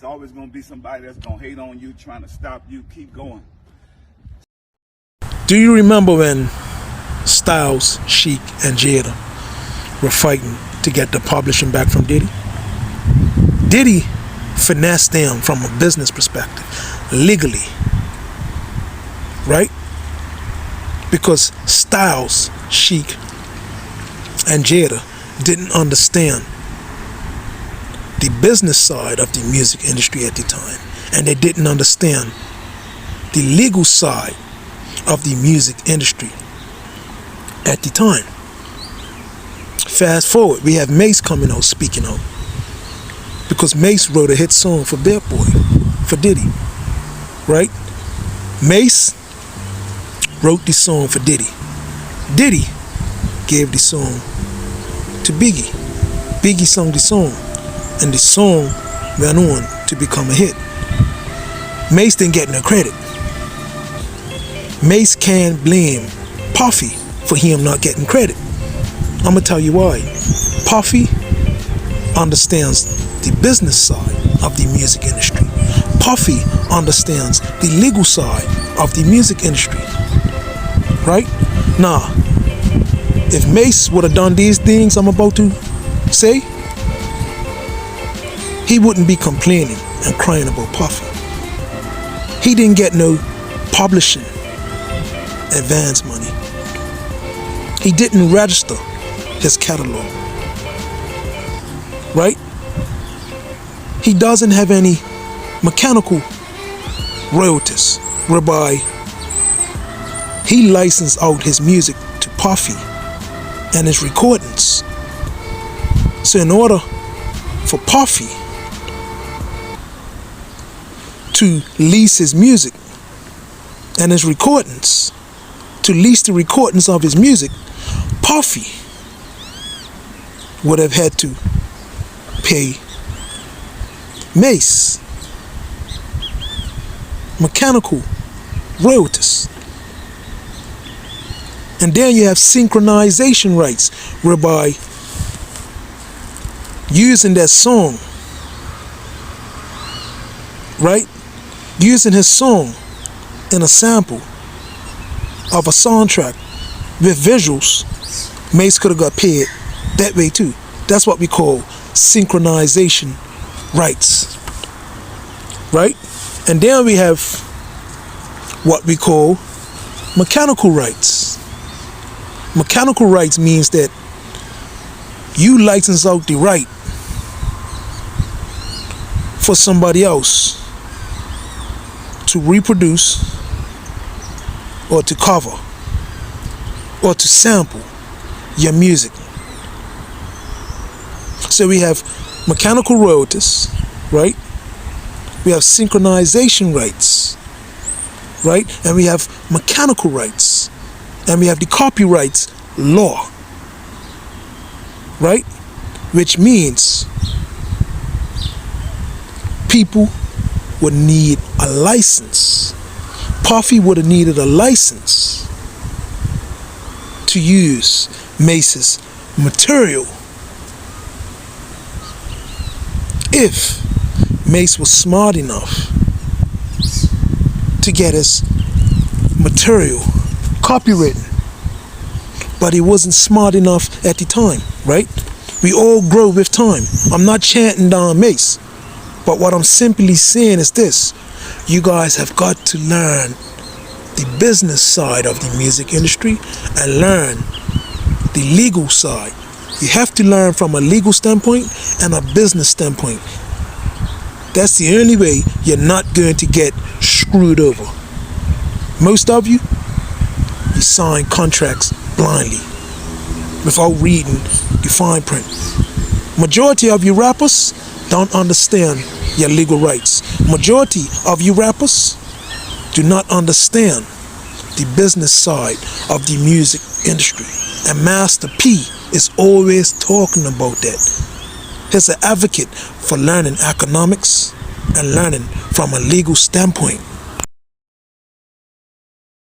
It's always going to be somebody that's going to hate on you, trying to stop you. Keep going. Do you remember when Styles, Sheik, and Jada were fighting to get the publishing back from Diddy? Diddy finessed them from a business perspective, legally, right? Because Styles, Sheik, and Jada didn't understand the business side of the music industry at the time, and they didn't understand the legal side of the music industry at the time. Fast forward, we have Mase coming out, speaking out, because Mase wrote a hit song for Bad Boy, for Diddy, right? Mase wrote the song for Diddy. Diddy gave the song to Biggie. Biggie sung the song, and the song went on to become a hit. Mase didn't get no credit. Mase can't blame Puffy for him not getting credit. I'm gonna tell you why. Puffy understands the business side of the music industry. Puffy understands the legal side of the music industry. Right? Now, if Mase would have done these things I'm about to say, he wouldn't be complaining and crying about Puffy. He didn't get no publishing advance money. He didn't register his catalog. Right? He doesn't have any mechanical royalties whereby he licensed out his music to Puffy and his recordings. So in order for Puffy to lease his music and his recordings, to lease the recordings of his music, Puffy would have had to pay Mase mechanical royalties. And then you have synchronization rights, whereby using that song, right? Using his song in a sample of a soundtrack with visuals, Mase could have got paid that way too. That's what we call synchronization rights, right? And then we have what we call mechanical rights. Mechanical rights means that you license out the right for somebody else to reproduce or to cover or to sample your music. So we have mechanical royalties, right? We have synchronization rights, right? And we have mechanical rights. And we have the copyrights law, right? Which means people would need a license. Puffy would have needed a license to use Mase's material. If Mase was smart enough to get his material copywritten, but he wasn't smart enough at the time, right? We all grow with time. I'm not chanting down Mase, but what I'm simply saying is this: you guys have got to learn the business side of the music industry and learn the legal side. You have to learn from a legal standpoint and a business standpoint. That's the only way you're not going to get screwed over. Most of you sign contracts blindly without reading the fine print. Majority of you rappers don't understand your legal rights. Majority of you rappers do not understand the business side of the music industry. And Master P is always talking about that. He's an advocate for learning economics and learning from a legal standpoint.